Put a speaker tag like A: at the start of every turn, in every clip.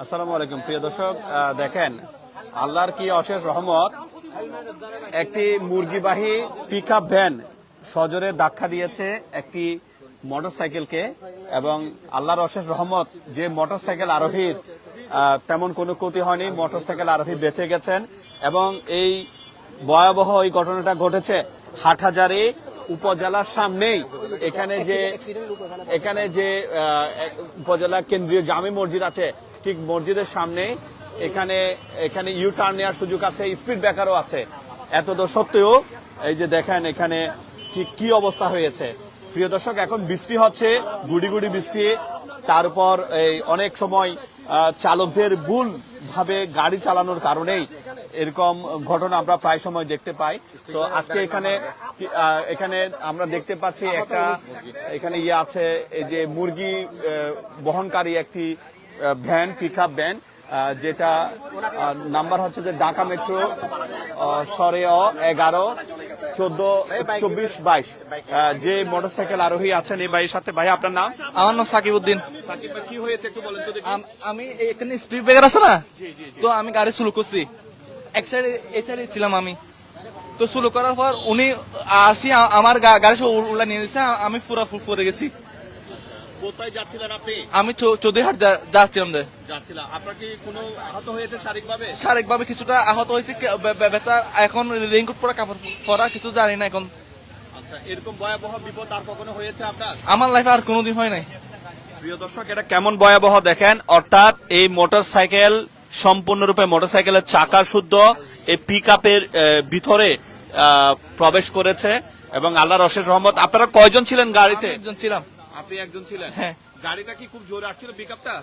A: আসসালামু আলাইকুম প্রিয় দর্শক, দেখেন আল্লাহর কি অশেষ রহমত, একটি মুরগিবাহী পিকআপ ভ্যান সজোরে ধাক্কা দিয়েছে একটি মোটরসাইকেলকে এবং আল্লাহর অশেষ রহমত যে মোটরসাইকেল আরোহীর তেমন কোনো ক্ষতি হয়নি, মোটরসাইকেল আরোহী বেঁচে গেছেন। এবং এই ভয়াবহ এই ঘটনাটা ঘটেছে হাটহাজারী উপজেলার সামনেই। এখানে যে উপজেলা কেন্দ্রীয় জামে মসজিদ আছে, ঠিক মসজিদের সামনে। এখানে ইউ টার্ন নেওয়ার সুযোগ আছে, স্পিড ব্রেকারও আছে। এত সত্ত্বেও এই যে দেখেন এখানে ঠিক কি অবস্থা হয়েছে। প্রিয় দর্শক, এখন বৃষ্টি হচ্ছে, গুড়ি গুড়ি বৃষ্টি। তার উপর এই অনেক সময় চালকদের ভুল ভাবে গাড়ি চালানোর কারণেই এরকম ঘটনা আমরা প্রায় সময় দেখতে পাই। তো আজকে এখানে আমরা দেখতে পাচ্ছি একটা এখানে আছে, এই যে মুরগি বহনকারী একটি ভ্যান, পিকআপ ভ্যান, যেটা নাম্বার হচ্ছে যে ঢাকা মেট্রো সরেও 11-14-24-22। যে মোটরসাইকেল আরোহী আছেন এই ভাইয়ের সাথে। ভাই, আপনার নাম?
B: আমার নাম সাকিব উদ্দিন।
A: সাকিব ভাই, কি হয়েছে একটু বলেন তো দেখি।
B: আমি এখানে স্পিড ব্রেকার আছে না, তো আমি গাড়ি স্লো করছি, এক সাইডে এই সাইডে ছিলাম আমি। তো স্লো করার পর উনি আসি আমার গাড়ি সব উল্লা নিয়ে দিচ্ছে, আমি পুরো পড়ে গেছি।
A: কোথায় যাচ্ছিলেন আপনি?
B: আমি চৌধুরীহাট যাচ্ছিলাম।
A: আপনার কি কোনো আহত হয়েছে শারীরিকভাবে?
B: শারীরিকভাবে কিছুটা আহত হয়েছে, ব্যথা। এখন রেইনকোট পরা, কাপড় পরা, কিছু জানি না এখন।
A: আচ্ছা, এরকম ভয়াবহ বিপদ আর কখনো হয়েছে আপনার?
B: আমার লাইফে আর কোনোদিন হয় নাই।
A: প্রিয় দর্শক, এটা কেমন ভয়াবহ দেখেন। অর্থাৎ এই মোটরসাইকেল সম্পূর্ণরূপে মোটরসাইকেলের চাকা শুদ্ধ এই পিকআপের ভিতরে প্রবেশ করেছে এবং আল্লাহর অশেষ রহমত। আপনারা কয়জন ছিলেন গাড়িতে?
B: একজন ছিলাম।
A: আপনি একজন ছিলেন?
B: হ্যাঁ।
A: গাড়িটা কি খুব জোরে আসছিল পিকআপটা?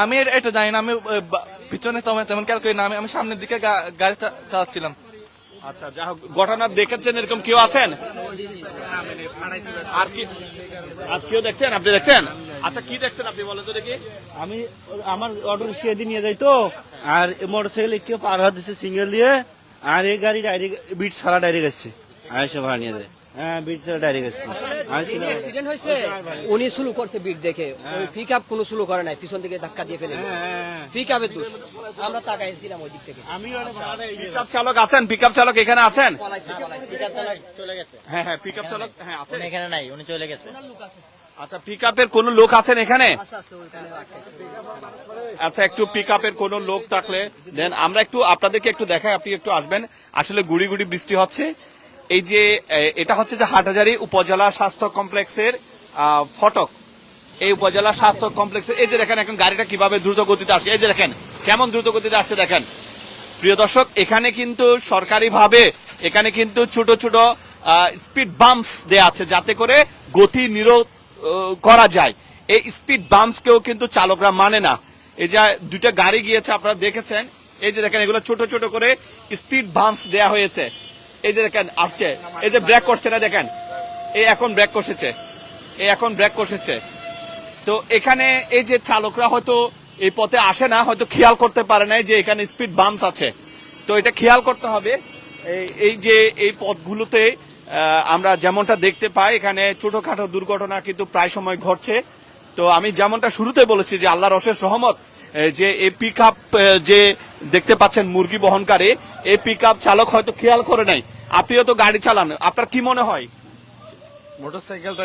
B: আমি এটা জানি না, আমি পিছনে তেমন খেয়াল করি না, আমি সামনের দিকে গাড়ি চালাচ্ছিলাম।
A: আচ্ছা, যা হোক, ঘটনা দেখেছেন এরকম কেউ আছেন? আর কেউ দেখছেন? আপনি দেখছেন? আচ্ছা, কি দেখছেন আপনি বলেন তো দেখি।
C: আমি আমার অটো রিক্সা দিয়ে নিয়ে যাই তো, আর মোটরসাইকেল কেউ পার হাত দিচ্ছে সিঙ্গেল দিয়ে, আর এই গাড়ি ডাইরেক্ট বিট ছাড়া ডাইরেক্ট আসছে, আয়সা ভাড়া নিয়ে যায়। হ্যাঁ, বিট ছাড়া ডাইরেক্ট আসছে।
D: অ্যাক্সিডেন্ট হয়েছে, উনি স্লো করছে বিট দেখে, ওই পিকআপ কোনো স্লো করে নাই, পিছন থেকে ধাক্কা দিয়ে ফেলে গেছে। পিকআপের দোষ, আমরা তাকাইছিলাম ওই দিক থেকে।
C: আমি
A: পিকআপ চালক আছেন? পিকআপ চালক এখানে আছেন?
D: পিকআপ চালক চলে গেছে।
A: হ্যাঁ হ্যাঁ, পিকআপ চালক হ্যাঁ আছেন।
D: এখানে নাই, উনি চলে গেছে।
A: আচ্ছা, পিকআপের কোন লোক আছেন এখানে?
D: আচ্ছা আচ্ছা, ওইখানে আটকাইছে।
A: আচ্ছা, একটু পিকআপের কোন লোক থাকলে দেন আমরা একটু আপনাদেরকে একটু দেখাই, আপনি একটু আসবেন। আসলে গুড়ি গুড়ি বৃষ্টি হচ্ছে। এই যে এটা হচ্ছে যে হাটহাজারী উপজেলা স্বাস্থ্য কমপ্লেক্সের ফটক। এই উপজেলা স্বাস্থ্য কমপ্লেক্সের এই যে দেখেন এখন গাড়িটা কিভাবে দ্রুত গতিতে আসে, এই যে দেখেন কেমন দ্রুত গতিতে আসছে দেখেন। প্রিয় দর্শক, এখানে কিন্তু সরকারিভাবে এখানে কিন্তু ছোট ছোট স্পিড বাম্পস দেয়া আছে যাতে করে গতি নিরোধ করা যায়। এই স্পিড বাম্পস কেও কিন্তু চালকরা মানে না। এই যে দুইটা গাড়ি গিয়েছে আপনারা দেখেছেন, এই যে দেখেন এগুলো ছোট ছোট করে স্পিড বাম্পস দেয়া হয়েছে। এই যে দেখেন আসছে, এই যে ব্রেক করছে না দেখেন, এই এখন ব্রেক কষেছে, তো এখানে এই যে চালকরা হয়তো এই পথে আসে না, হয়তো খেয়াল করতে পারে না যে এখানে স্পিড বাম্পস আছে। তো এটা খেয়াল করতে হবে। এই যে এই পথগুলোতে আমরা যেমনটা দেখতে পাই, এখানে ছোটখাটো দুর্ঘটনা কিন্তু প্রায় সময় ঘটছে। তো আমি যেমনটা শুরুতে বলেছি যে আল্লাহর অশেষ রহমত, যে এই পিকআপ যে দেখতে পাচ্ছেন মুরগি বহনকারী, এই পিকআপ চালক হয়তো খেয়াল করে নাই। আপনিও তো গাড়ি চালান, আপনার কি মনে হয়?
E: মোটরসাইকেলটা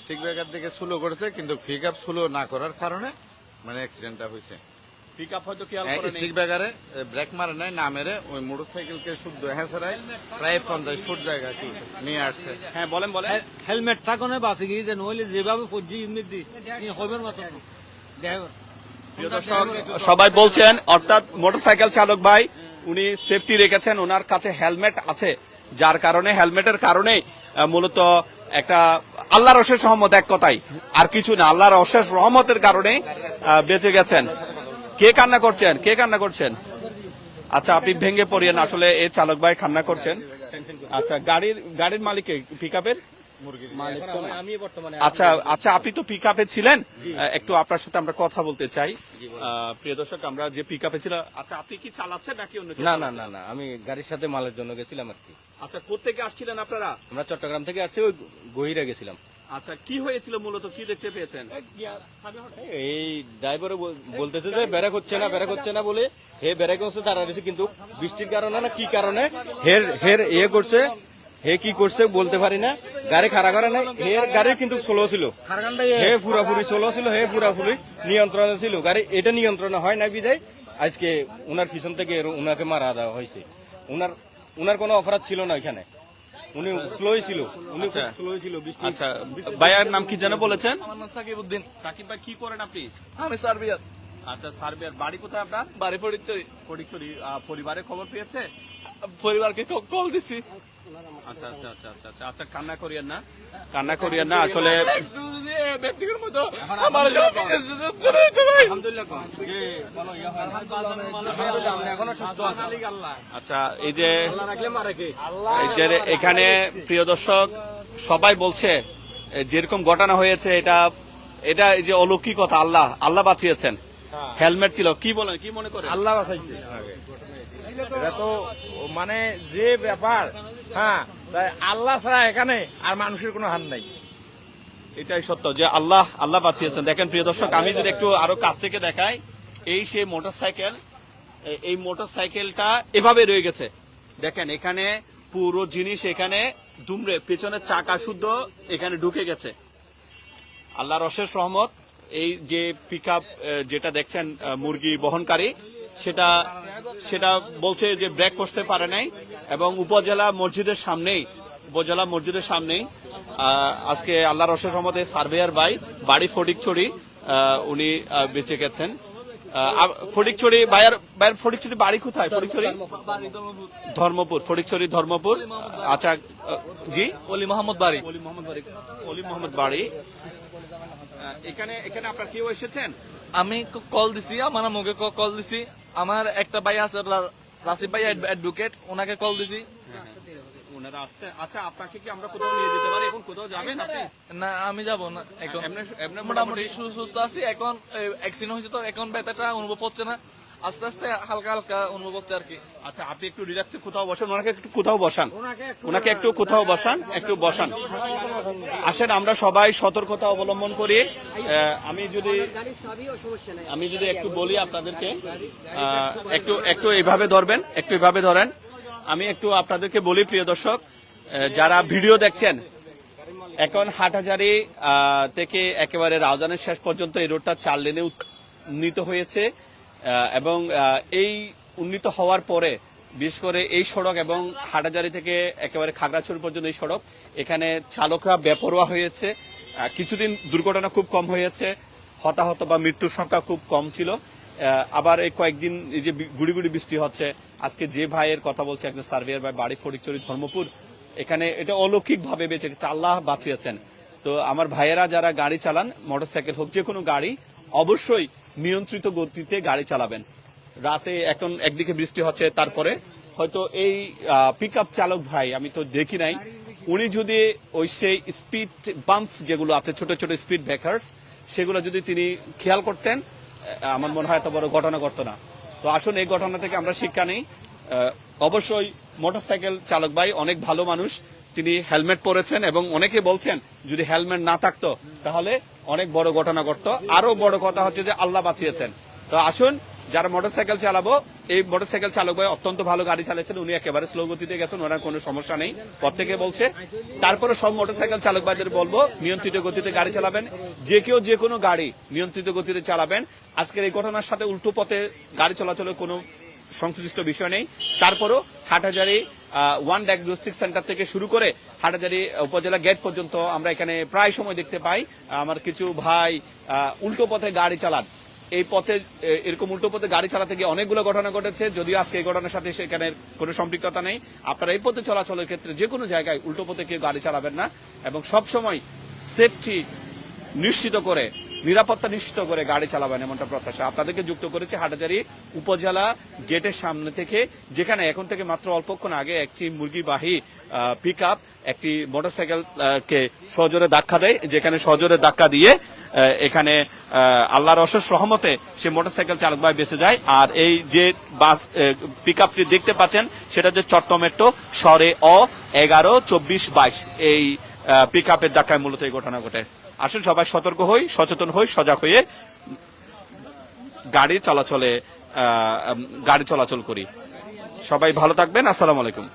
E: স্টিক ব্রেকার দিকে স্লো করেছে, কিন্তু পিকআপ স্লো না করার কারণে মানে অ্যাক্সিডেন্টটা হয়েছে।
A: পিকআপ হয়তো খেয়াল করে নাই,
E: স্টিক ব্রেকারে ব্রেক মারে নাই, না মেরে ওই মোটরসাইকেলকে শুদ্ধ হেঁচড়ায় প্রায় 50 ফুট জায়গা কি নিয়ে আসছে।
A: হ্যাঁ, বলেন।
C: হেলমেট থাকনে বাঁচে গিয়ে যে নইলে যেভাবে পড়ছি এমনি হবেন মতো
A: প্রিয় দর্শক, সবাই বলছেন, অর্থাৎ মোটরসাইকেল চালক ভাই উনি সেফটি রেখেছেন, ওনার কাছে হেলমেট আছে, যার কারণে হেলমেটের কারণে মূলত একটা আল্লাহর অশেষ রহমত, এক কথাই আর কিছু না, আল্লাহর অশেষ রহমতের কারণে বেঁচে গেছেন। কে কান্না করছেন? আচ্ছা, আপনি ভেঙে পড়িয়েন, আসলে এই চালক ভাই কান্না করছেন। আচ্ছা, গাড়ির মালিক পিকআপের আচ্ছা আচ্ছা, আপনি তো পিকআপে ছিলেন, একটু আপনার সাথে আমরা কথা বলতে চাই। প্রিয় দর্শক, আমরা যে পিকআপে ছিল, আচ্ছা আপনি কি চালাচ্ছেন নাকি অন্য কেউ?
F: না, আমি গাড়ির সাথে মালের জন্য গেছিলাম আর কি।
A: আচ্ছা, কোত্থেকে আসছিলেন আপনারা?
F: আমরা চট্টগ্রাম থেকে আসছি, ওই গহিরা গেছিলাম।
A: আচ্ছা, কি হয়েছিল মূলত, কি দেখতে পেয়েছেন?
F: এই ড্রাইভার বলতেছে যে ব্যারাক হচ্ছে না বলে হে ব্যারাক হচ্ছে দাঁড়া রয়েছে, কিন্তু বৃষ্টির কারণে না কি কারণে হের করছে, হে কি করছে বলতে পারি না। গাড়ি খাড়া করে না, হের গাড়ি কিন্তু স্লো ছিল, হে পুরাপুরি স্লো ছিল, হে পুরাপুরি নিয়ন্ত্রণে ছিল গাড়ি। এটা নিয়ন্ত্রণে হয় না বিদায় আজকে উনার পিছন থেকে উনাকে মারা দেওয়া হয়েছে। উনার কোনো অপরাধ ছিল না এখানে, উনি স্লোই ছিল, উনি স্লোই ছিল।
A: আচ্ছা, ভাইয়ার নাম কি যেন বলেছেন?
B: আমার নাম সাকিব উদ্দিন।
A: সাকিব ভাই, কি করেন আপনি?
B: আমি সার্বিয়ার।
A: আচ্ছা, সার্বিয়ার। বাড়ি কোথায় আপনার?
B: বাড়ি ফরিদচুরি।
A: ফটিকছড়ি। পরিবারের খবর পেয়েছে?
B: পরিবারকে কল দিছি।
A: আচ্ছা আচ্ছা আচ্ছা আচ্ছা আচ্ছা আচ্ছা, কান্না করিয়েন না, কান্না করিয়েন না। আসলে
B: একটু যদি ব্যক্তিগত মতো আমার জন্য বিশেষ চলে যেতে ভাই।
F: এখনো সুস্থ আছে।
A: আচ্ছা, এই যে এখানে প্রিয় দর্শক সবাই বলছে যেরকম ঘটনা হয়েছে, এটা এই যে অলৌকিকতা, আল্লাহ বাঁচিয়েছেন। হেলমেট ছিল, কি বলেন, কি মনে করেন?
G: আল্লাহ বাঁচাইছে। এটা তো মানে যে ব্যাপার, হ্যাঁ, তাই আল্লাহ ছাড়া এখানে আর মানুষের কোনো হাত নাই।
A: এটাই সত্য যে আল্লাহ বাঁচিয়েছেন। দেখেন প্রিয় দর্শক, আমি যদি একটু আরো কাছ থেকে দেখাই, এই সেই মোটরসাইকেল, এই মোটরসাইকেলটা এভাবে রয়ে গেছে। দেখেন এখানে পুরো জিনিস এখানে দুমড়ে, পেছনের চাকা শুদ্ধ এখানে ঢুকে গেছে। আল্লাহর অশেষ রহমত। এই যে পিকআপ যেটা দেখছেন মুরগি বহনকারী, সেটা বলছে যে ব্রেক করতে পারে নাই, এবং উপজেলা মসজিদের সামনেই আজকে আল্লাহর অশেষ রহমতে সার্ভেয়ার ভাই, বাড়ি ফটিকছড়ি, উনি বেঁচে গেছেন। ফটিকছড়ি ভাইয়ের ফটিকছড়ি বাড়ি কোথায়? ফটিকছড়ি ধর্মপুর। আচ্ছা, জি,
B: অলি মোহাম্মদ বাড়ি।
A: অলি মোহাম্মদ বাড়ি। এখানে আপনার কেউ এসেছেন?
B: আমি কল দিছি, আমার মুখে কল দিছি। আমার একটা ভাই আছে রাসিফ ভাই, অ্যাডভোকেট, ওনাকে কল দিছি।
A: ওনারা আসতে। আচ্ছা, আপনাকে কি আমরা কোথাও নিয়ে যেতে পারি? এখন কোথাও যাবেন আপনি?
B: না, আমি যাব না এখন।
A: এমনি
B: মোটামুটি সুস্থ আছি। এখন অ্যাক্সিডেন্ট হয়েছে তো এখন ব্যথাটা অনুভব হচ্ছে না, আস্তে আস্তে হালকা হালকা অনুভব হচ্ছে আর কি।
A: আচ্ছা, আপনি একটু রিল্যাক্সে কোথাও বসেন, ওনাকে একটু কোথাও বসান, একটু বসান। আসেন, আমরা সবাই সতর্কতা অবলম্বন করি। আমি যদি একটু বলি আপনাদেরকে, একটু এইভাবে ধরেন, আমি একটু আপনাদেরকে বলি প্রিয় দর্শক, যারা ভিডিও দেখছেন, এখন হাটহাজারী থেকে একেবারে রাউজানের শেষ পর্যন্ত এই রোডটা 4 লেনে উন্নীত হয়েছে, এবং এই উন্নীত হওয়ার পরে বিশেষ করে এই সড়ক এবং হাটহাজারী থেকে একেবারে খাগড়াছড়ি পর্যন্ত এই সড়ক, এখানে চালকরা বেপরোয়া হয়েছে। কিছুদিন দুর্ঘটনা খুব কম হয়েছে, হতাহত বা মৃত্যুর সংখ্যা খুব কম ছিল। আবার এই কয়েকদিন এই যে গুড়ি বৃষ্টি হচ্ছে, আজকে যে ভাইয়ের কথা বলছে, একজন সার্ভেয়ার ভাই, বাড়ি ফটিকছড়ি ধর্মপুর, এখানে এটা অলৌকিক ভাবে বেঁচে গেছে, আল্লাহ বাঁচিয়েছেন। তো আমার ভাইয়েরা যারা গাড়ি চালান, মোটরসাইকেল হোক যে কোনো গাড়ি, অবশ্যই নিয়ন্ত্রিত গতিতে গাড়ি চালাবেন। রাতে এখন একদিকে বৃষ্টি হচ্ছে, তারপরে হয়তো এই পিকআপ চালক ভাই, আমি তো দেখি নাই, উনি যদি ওই সেই স্পিড বাম্পস যেগুলো আছে, ছোট ছোট স্পিড ব্রেকার্স, সেগুলো যদি তিনি খেয়াল করতেন, আমার মনে হয় এত বড় ঘটনা ঘটতো না। তো আসুন এই ঘটনা থেকে আমরা শিক্ষা নেই। অবশ্যই মোটরসাইকেল চালক ভাই অনেক ভালো মানুষ, তিনি হেলমেট পরেছেন, এবং অনেকে বলছেন যদি হেলমেট না থাকতো তাহলে অনেক বড় ঘটনা ঘটতো। আরো বড় কথা হচ্ছে যে আল্লাহ বাঁচিয়েছেন। তো আসুন, যারা মোটরসাইকেল চালাবো, এই মোটরসাইকেল চালক ভাই অত্যন্ত ভালো গাড়ি চালাচ্ছেন, উনি একেবারে স্লো গতিতে গেছেন, ওনার কোনো সমস্যা নেই, প্রত্যেকে বলছে। তারপরে সব মোটরসাইকেল চালক ভাইদের বলবো নিয়ন্ত্রিত গতিতে গাড়ি চালাবেন, যে কেউ যে কোনো গাড়ি নিয়ন্ত্রিত গতিতে চালাবেন। আজকের এই ঘটনার সাথে উল্টো পথে গাড়ি চলাচলের কোনো সংশ্লিষ্ট বিষয় নেই। তারপরও হাটহাজারী 1 ডায়াগনস্টিক সেন্টার থেকে শুরু করে হাটহাজারী উপজেলা গেট পর্যন্ত আমরা এখানে প্রায় সময় দেখতে পাই আমার কিছু ভাই উল্টো পথে গাড়ি চালান। এই পথে এরকম উল্টো পথে গাড়ি চালাতে গিয়ে অনেকগুলো ঘটনা ঘটেছে, যদিও আজকে এই ঘটনার সাথে সেখানে কোনো সম্পৃক্ততা নেই। আপনারা এই পথে চলাচলের ক্ষেত্রে যে কোনো জায়গায় উল্টো পথে কেউ গাড়ি চালাবেন না, এবং সবসময় সেফটি নিশ্চিত করে, নিরাপত্তা নিশ্চিত করে গাড়ি চালাবেন, এমনটা প্রত্যাশা। আপনাদেরকে যুক্ত করেছে হাটহাজারী উপজেলা গেটের সামনে থেকে, যেখানে এখন থেকে মাত্র অল্পক্ষণ আগে একটি মুরগিবাহী পিকআপ একটি মোটরসাইকেলকে সজোরে ধাক্কা দেয়, যেখানে সজোরে ধাক্কা দিয়ে এখানে আল্লাহর অশেষ রহমতে সে মোটরসাইকেল চালক ভাই বেঁচে যায়। আর এই যে বাস পিকআপটি দেখতে পাচ্ছেন, সেটা যে চট্টমেট্রো সরে অ 11-24-22 এই পিক আপের ধাক্কায় মূলত এই ঘটনা ঘটে। আসুন সবাই সতর্ক হই, সচেতন হই, সজাগ হয়ে গাড়ি চলাচল করি। সবাই ভালো থাকবেন। আসসালামু আলাইকুম।